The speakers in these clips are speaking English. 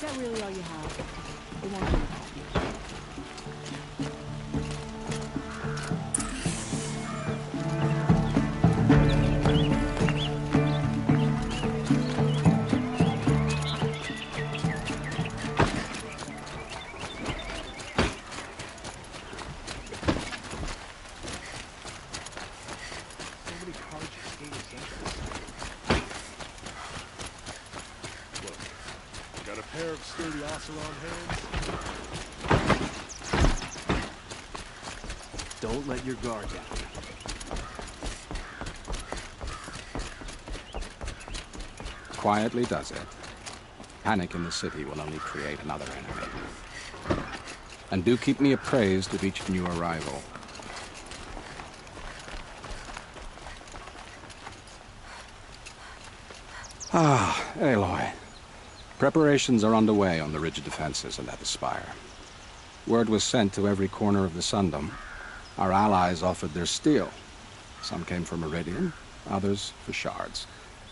that really all you have? It won't be. Sturdy Ocelot hands. Don't let your guard down. Quietly does it. Panic in the city will only create another enemy. And do keep me appraised of each new arrival. Ah, Aloy. Preparations are underway on the ridge defenses and at the spire. Word was sent to every corner of the Sundom. Our allies offered their steel. Some came for Meridian, others for shards.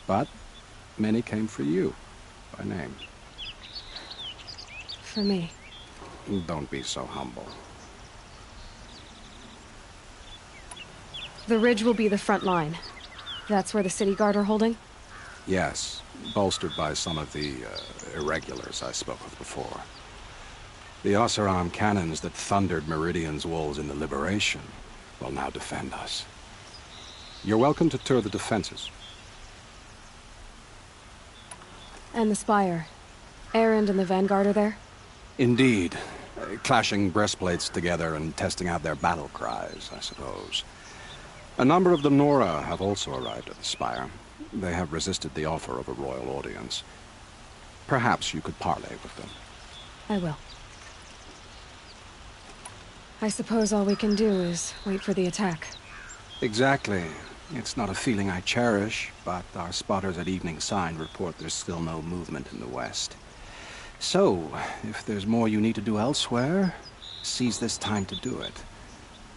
But many came for you, by name. For me. Don't be so humble. The ridge will be the front line. That's where the city guard are holding? Yes, bolstered by some of the irregulars I spoke of before. The Oseram cannons that thundered Meridian's walls in the Liberation will now defend us. You're welcome to tour the defenses. And the spire. Erend and the Vanguard are there? Indeed. Clashing breastplates together and testing out their battle cries, I suppose. A number of the Nora have also arrived at the spire. They have resisted the offer of a royal audience. Perhaps you could parley with them. I will. I suppose all we can do is wait for the attack. Exactly. It's not a feeling I cherish, but our spotters at Evening Sign report there's still no movement in the west. So, if there's more you need to do elsewhere, seize this time to do it.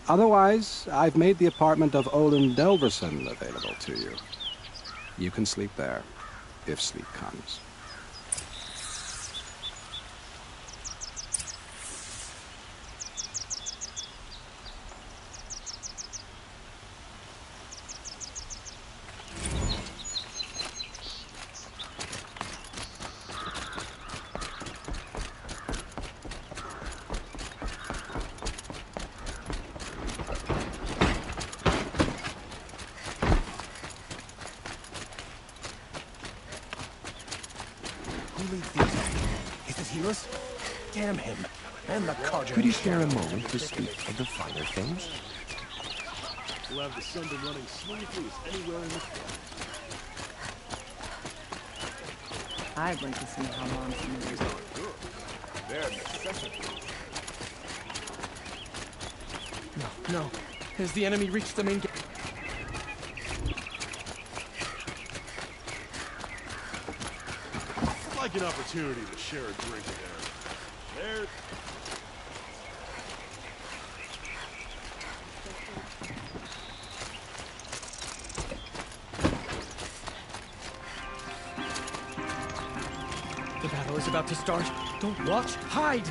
Otherwise, I've made the apartment of Olin Delverson available to you. You can sleep there, if sleep comes. Damn him. And the Carja. Could you spare a moment to speak of the finer things? We'll have the Sundom running smoothly as anywhere in the world. I'd like to see how long some of these are. Good. They're necessity. No. Has the enemy reached the main gate? Like an opportunity to share a drink there. There. The battle is about to start. Don't watch, hide!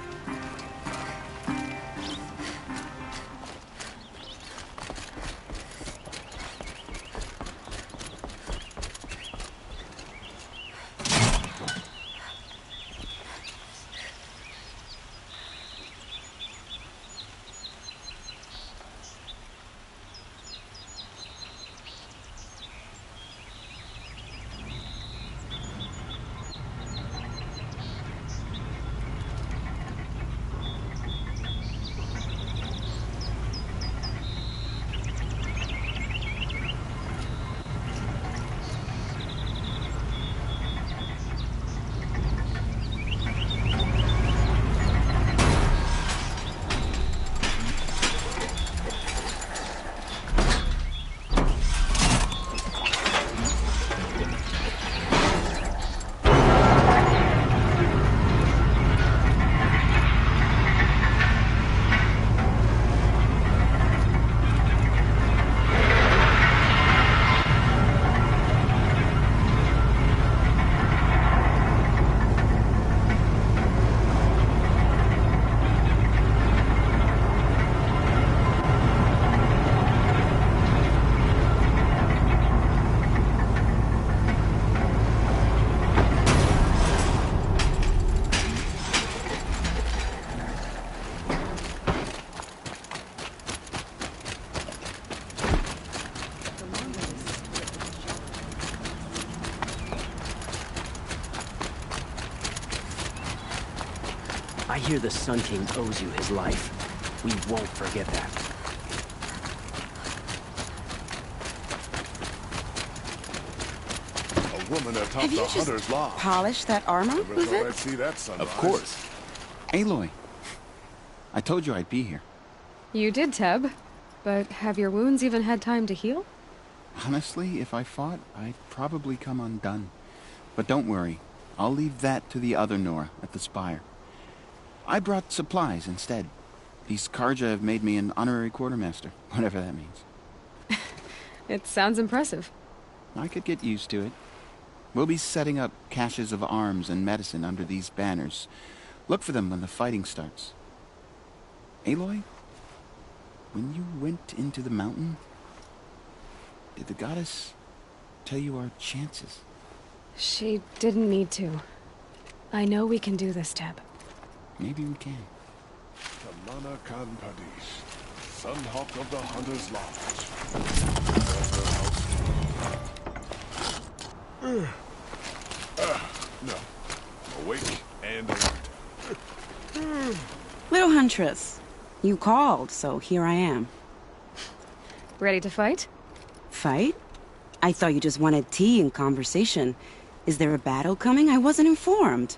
I hear the Sun King owes you his life. We won't forget that. A woman atop Have the you just hunter's lodge. polished that armor, Never thought I'd Rufus? see that sunrise. Of course. Aloy, I told you I'd be here. You did, Teb. But have your wounds even had time to heal? Honestly, if I fought, I'd probably come undone. But don't worry. I'll leave that to the other Nora at the Spire. I brought supplies instead. These Karja have made me an honorary quartermaster, whatever that means. It sounds impressive. I could get used to it. We'll be setting up caches of arms and medicine under these banners. Look for them when the fighting starts. Aloy, when you went into the mountain, did the goddess tell you our chances? She didn't need to. I know we can do this, Teb. Maybe we can. Tamana Khan Padish, Sunhawk of the Hunter's Lodge. No. Awake and alert. Little Huntress, you called, so here I am. Ready to fight? Fight? I thought you just wanted tea and conversation. Is there a battle coming? I wasn't informed.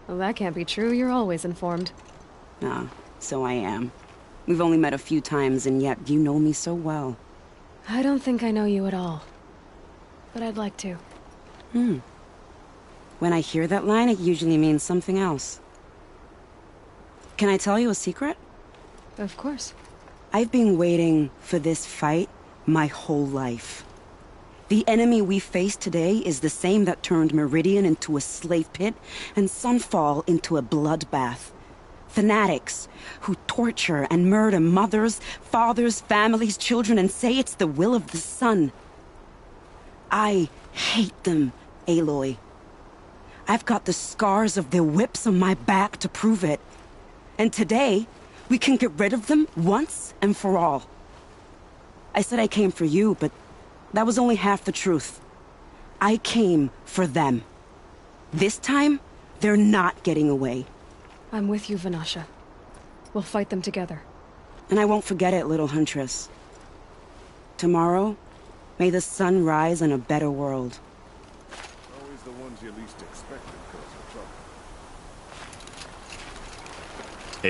Well, that can't be true. You're always informed. Ah, so I am. We've only met a few times, and yet you know me so well. I don't think I know you at all. But I'd like to. When I hear that line, it usually means something else. Can I tell you a secret? Of course. I've been waiting for this fight my whole life. The enemy we face today is the same that turned Meridian into a slave pit and Sunfall into a bloodbath. Fanatics who torture and murder mothers, fathers, families, children, and say it's the will of the sun. I hate them, Aloy. I've got the scars of their whips on my back to prove it. And today, we can get rid of them once and for all. I said I came for you, but that was only half the truth. I came for them. This time, they're not getting away. I'm with you, Vanasha. We'll fight them together. And I won't forget it, little Huntress. Tomorrow, may the sun rise in a better world. Always the ones you least expected cause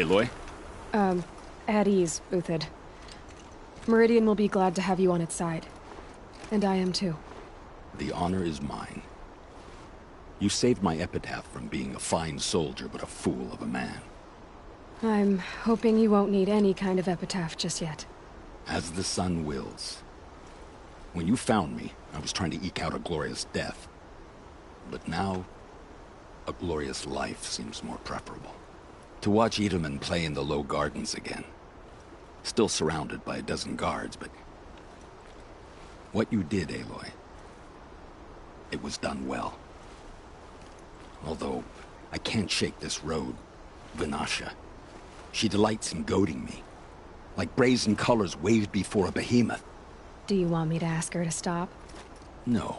trouble. Aloy? At ease, Uthid. Meridian will be glad to have you on its side. And I am too. The honor is mine. You saved my epitaph from being a fine soldier, but a fool of a man. I'm hoping you won't need any kind of epitaph just yet. As the sun wills. When you found me, I was trying to eke out a glorious death. But now, a glorious life seems more preferable. To watch Edelman play in the low gardens again. Still surrounded by a dozen guards, but... what you did, Aloy, it was done well. Although, I can't shake this road, Vanasha. She delights in goading me. Like brazen colors waved before a behemoth. Do you want me to ask her to stop? No.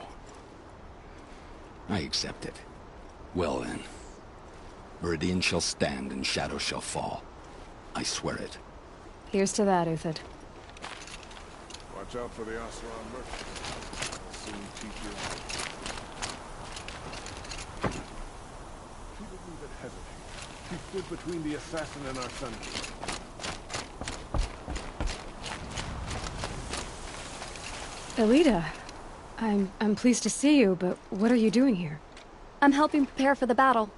I accept it. Well then. Meridian shall stand and shadow shall fall. I swear it. Here's to that, Uthid. Watch out for the Asran merchants. I'll soon teach you. She didn't even hesitate. She stood between the assassin and our Sun King. Elita, I'm pleased to see you, but what are you doing here? I'm helping prepare for the battle.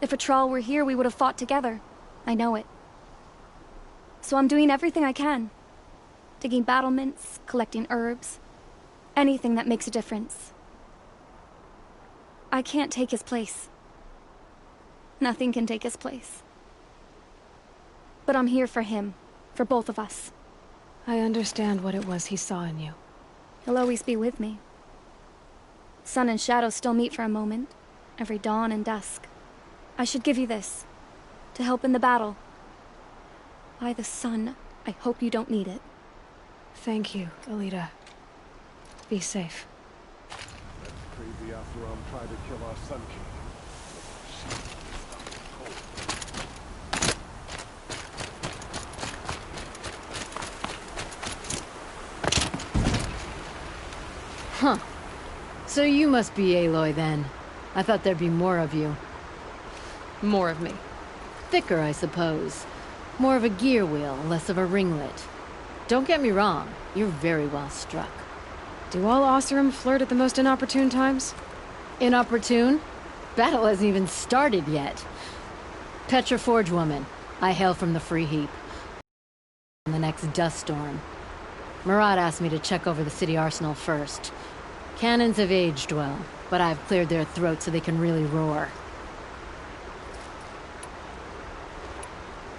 If a Thrall were here, we would have fought together. I know it. So I'm doing everything I can. Digging battlements, collecting herbs. Anything that makes a difference. I can't take his place. Nothing can take his place. But I'm here for him. For both of us. I understand what it was he saw in you. He'll always be with me. Sun and shadow still meet for a moment. Every dawn and dusk. I should give you this. To help in the battle. By the sun, I hope you don't need it. Thank you, Elita. Be safe. That crazy Asran tried to kill our Sun King. She stopped cold. So you must be Aloy then. I thought there'd be more of you. More of me. Thicker, I suppose. More of a gear wheel, less of a ringlet. Don't get me wrong, you're very well struck. Do all Oseram flirt at the most inopportune times? Inopportune? Battle hasn't even started yet. Petra Forge woman. I hail from the Free Heap. The next dust storm. Murad asked me to check over the city arsenal first. Cannons have aged well, but I've cleared their throats so they can really roar.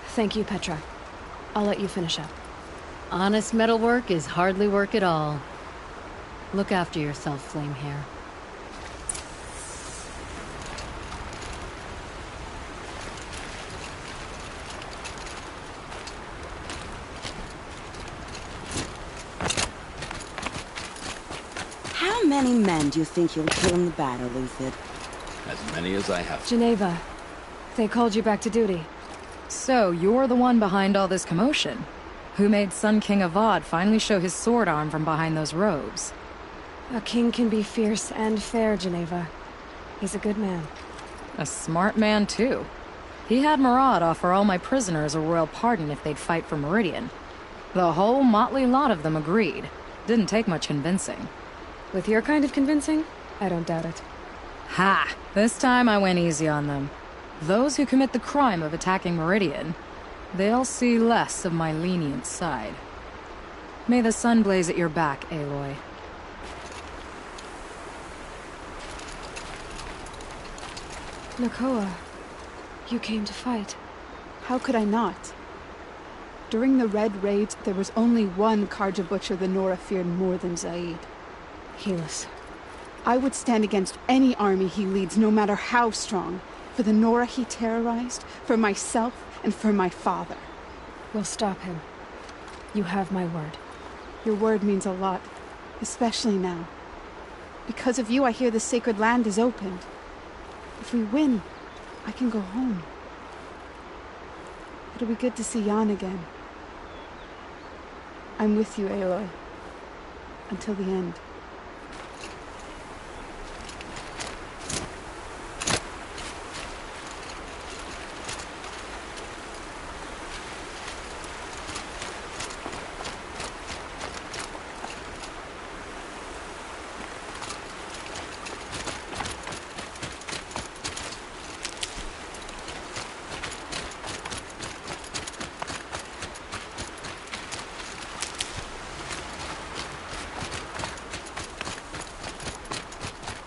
Thank you, Petra. I'll let you finish up. Honest metalwork is hardly work at all. Look after yourself, Flamehair. How many men do you think you'll kill in the battle, Uthid? As many as I have. Geneva, they called you back to duty. So, you're the one behind all this commotion? Who made Sun King Avad finally show his sword arm from behind those robes? A king can be fierce and fair, Geneva. He's a good man. A smart man, too. He had Murad offer all my prisoners a royal pardon if they'd fight for Meridian. The whole motley lot of them agreed. Didn't take much convincing. With your kind of convincing, I don't doubt it. Ha! This time I went easy on them. Those who commit the crime of attacking Meridian, they'll see less of my lenient side. May the sun blaze at your back, Aloy. Nakoa, you came to fight. How could I not? During the Red Raids, there was only one Karja Butcher the Nora feared more than Zaid. Helis. I would stand against any army he leads, no matter how strong. For the Nora he terrorized, for myself, and for my father. We'll stop him. You have my word. Your word means a lot, especially now. Because of you, I hear the sacred land is opened. If we win, I can go home. It'll be good to see Jan again. I'm with you, Aloy. Until the end.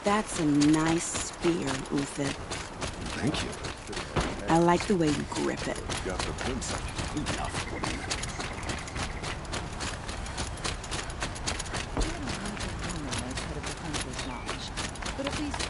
That's a nice spear, Uthid. Thank you. I like the way you grip it. Got the princess. Enough, woman. But at least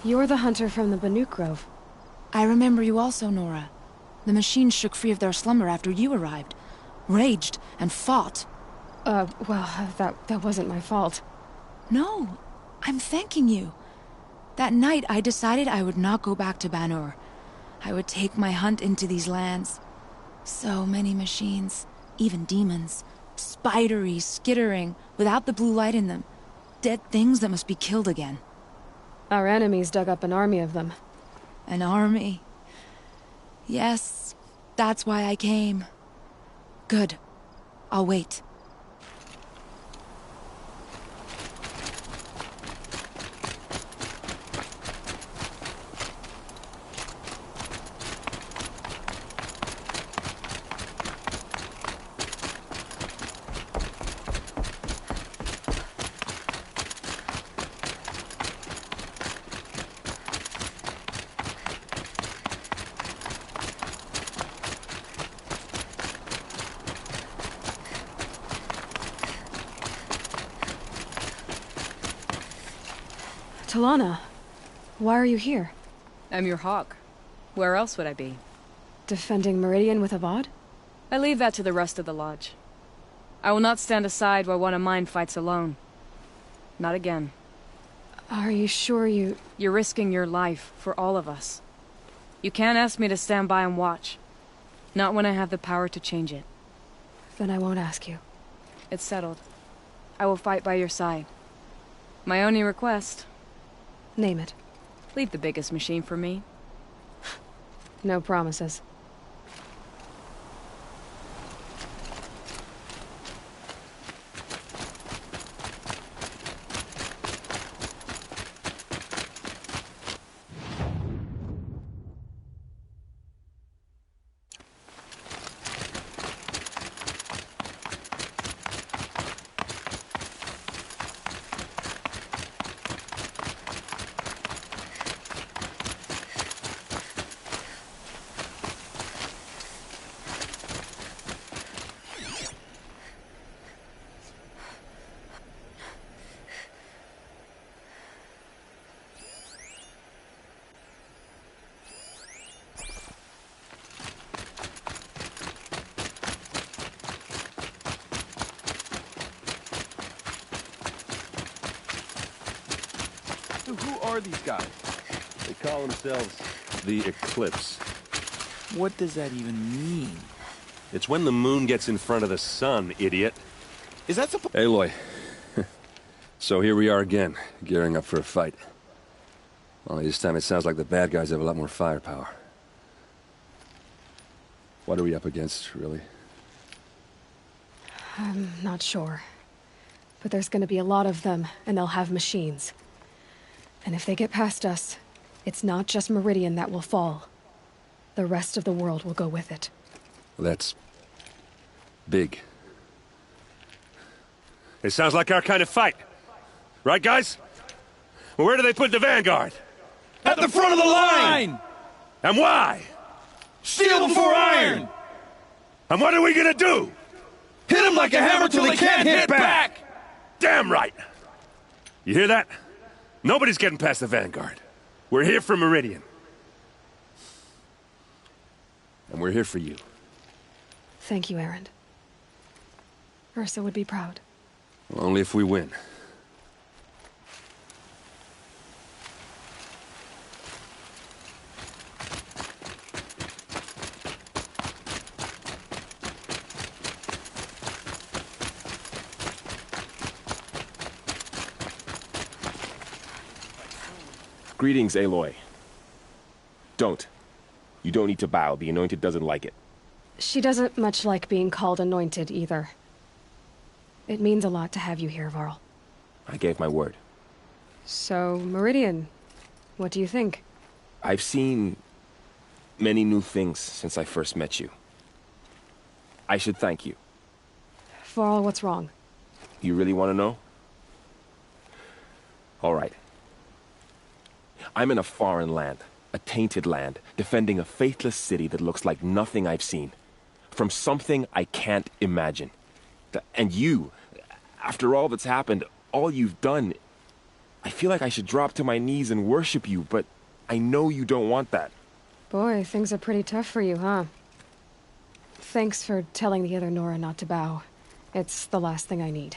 You're the hunter from the Banuk Grove. I remember you also, Nora. The machines shook free of their slumber after you arrived. Raged and fought. That wasn't my fault. No, I'm thanking you. That night I decided I would not go back to Banur. I would take my hunt into these lands. So many machines, even demons. Spidery, skittering, without the blue light in them. Dead things that must be killed again. Our enemies dug up an army of them. An army. Yes, That's why I came. Good. I'll wait. Talana, why are you here? I'm your hawk. Where else would I be? Defending Meridian with Avad? I leave that to the rest of the Lodge. I will not stand aside while one of mine fights alone. Not again. Are you sure you... You're risking your life for all of us. You can't ask me to stand by and watch. Not when I have the power to change it. Then I won't ask you. It's settled. I will fight by your side. My only request... Name it. Leave the biggest machine for me. No promises. So who are these guys? They call themselves the Eclipse. What does that even mean? It's when the moon gets in front of the sun, idiot. Is that supposed... Aloy. So here we are again, gearing up for a fight. Only this time it sounds like the bad guys have a lot more firepower. What are we up against, really? I'm not sure. But there's gonna be a lot of them, and they'll have machines. And if they get past us, it's not just Meridian that will fall. The rest of the world will go with it. Well, that's... big. It sounds like our kind of fight. Right, guys? Well, where do they put the Vanguard? At the front of the line! And why? Steel before iron! And what are we gonna do? Hit them like a hammer till they can't hit back! Damn right! You hear that? Nobody's getting past the Vanguard. We're here for Meridian. And we're here for you. Thank you, Erend. Ursa would be proud. Well, only if we win. Greetings, Aloy. Don't. You don't need to bow. The Anointed doesn't like it. She doesn't much like being called Anointed, either. It means a lot to have you here, Varl. I gave my word. So, Meridian, what do you think? I've seen many new things since I first met you. I should thank you. Varl, what's wrong? You really want to know? All right. I'm in a foreign land, a tainted land, defending a faithless city that looks like nothing I've seen. From something I can't imagine. And you, after all that's happened, all you've done, I feel like I should drop to my knees and worship you, but I know you don't want that. Boy, things are pretty tough for you, huh? Thanks for telling the other Nora not to bow. It's the last thing I need.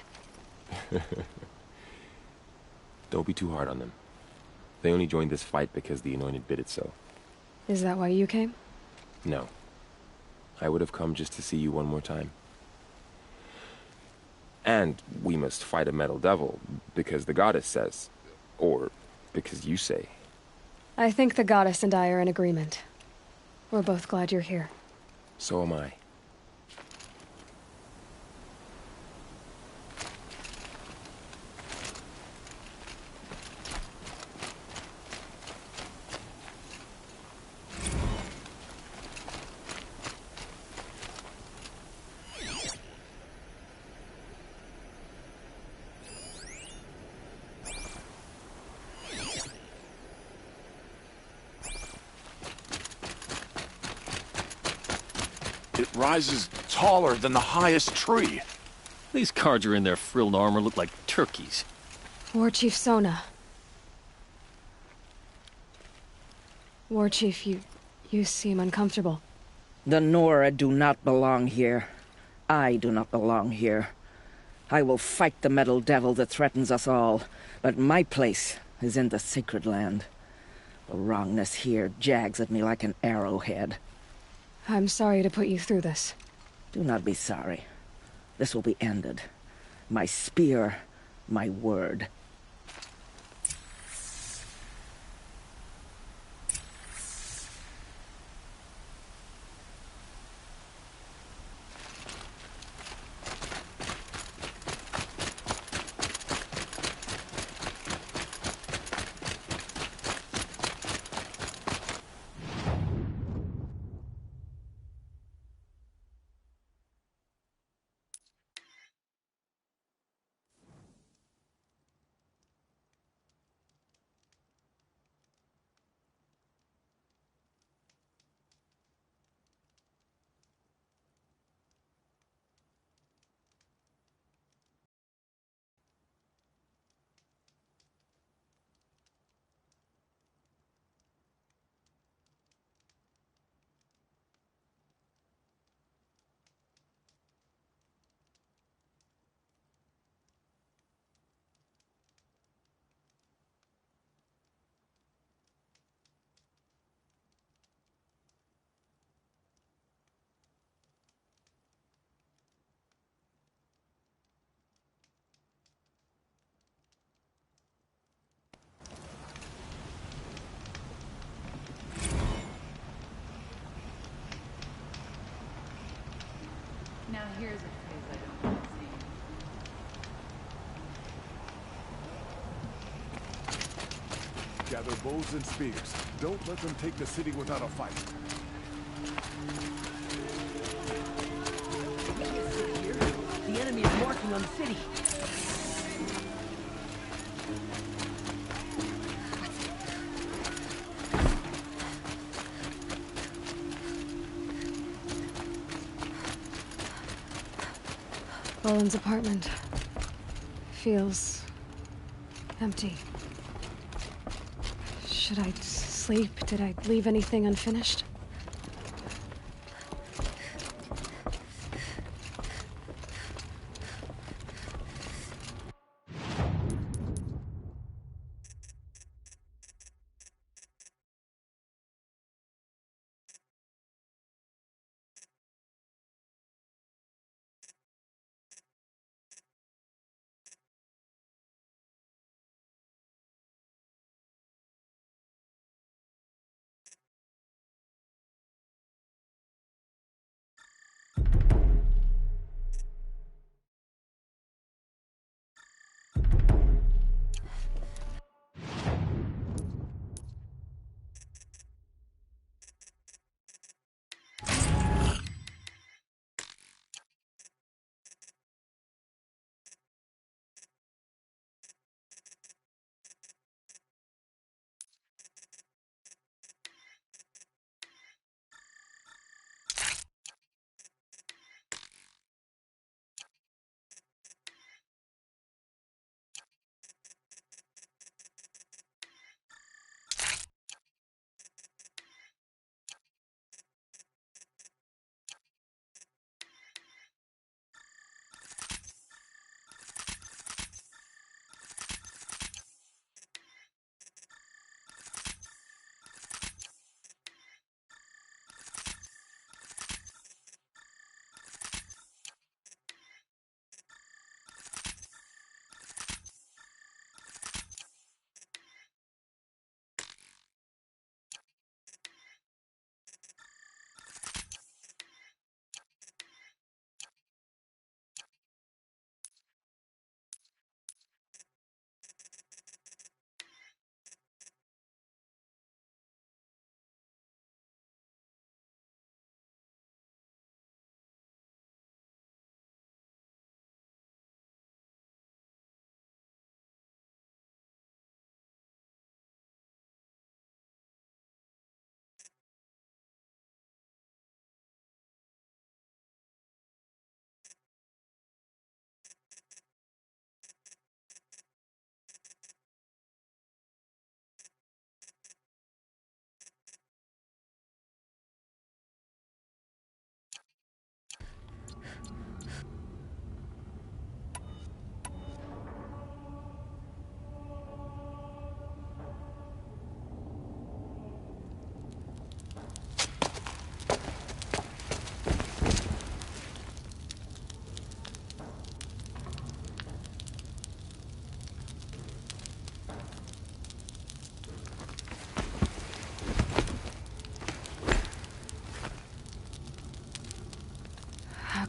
Don't be too hard on them. They only joined this fight because the Anointed bid it so. Is that why you came? No. I would have come just to see you one more time. And we must fight a metal devil, because the goddess says. Or because you say. I think the goddess and I are in agreement. We're both glad you're here. So am I. It rises taller than the highest tree. These Carja in their frilled armor look like turkeys. War Chief Sona. War Chief, you seem uncomfortable. The Nora do not belong here. I do not belong here. I will fight the metal devil that threatens us all, but my place is in the sacred land. The wrongness here jags at me like an arrowhead. I'm sorry to put you through this. Do not be sorry. This will be ended. My spear, my word. Now here's a place I don't want to see. Gather bows and spears. Don't let them take the city without a fight. We can't sit here. The enemy is marching on the city. Roland's apartment feels empty. Should I sleep? Did I leave anything unfinished?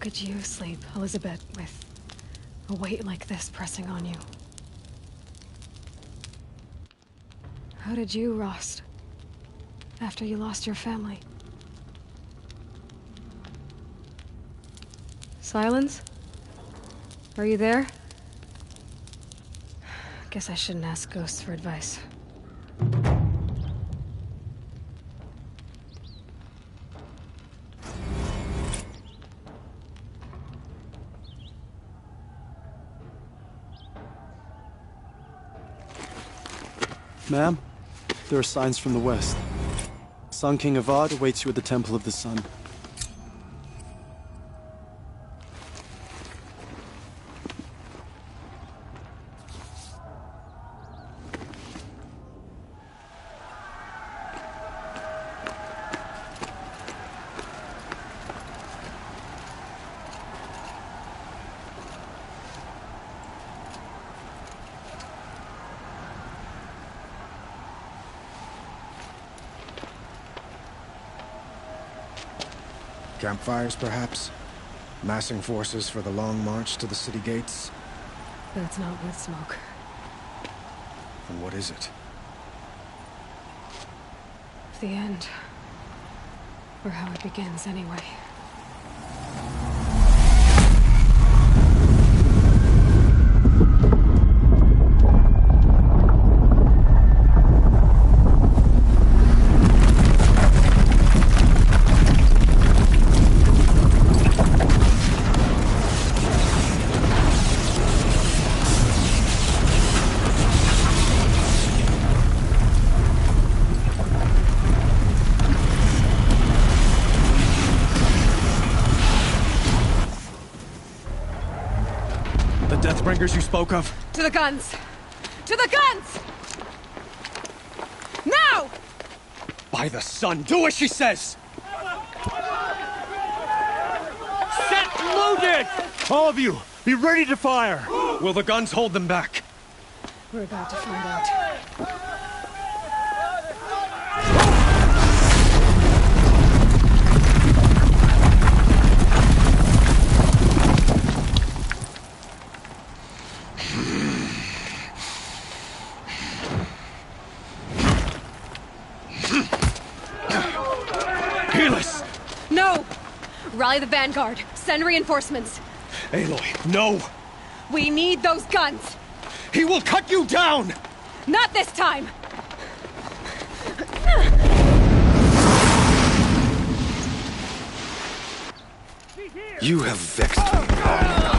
could you sleep, Elizabeth, with a weight like this pressing on you? How did you, Rost? After you lost your family? Silence? Are you there? Guess I shouldn't ask ghosts for advice. Ma'am, there are signs from the west. Sun King Avad awaits you at the Temple of the Sun. Campfires, perhaps? Massing forces for the long march to the city gates? That's not wood smoke. And what is it? The end. Or how it begins, anyway. Deathbringers you spoke of? To the guns! To the guns! Now! By the sun, do as she says! Set loaded! All of you, be ready to fire! Will the guns hold them back? We're about to find out. No! Rally the vanguard. Send reinforcements. Aloy, no! We need those guns! He will cut you down! Not this time! You have vexed me long enough.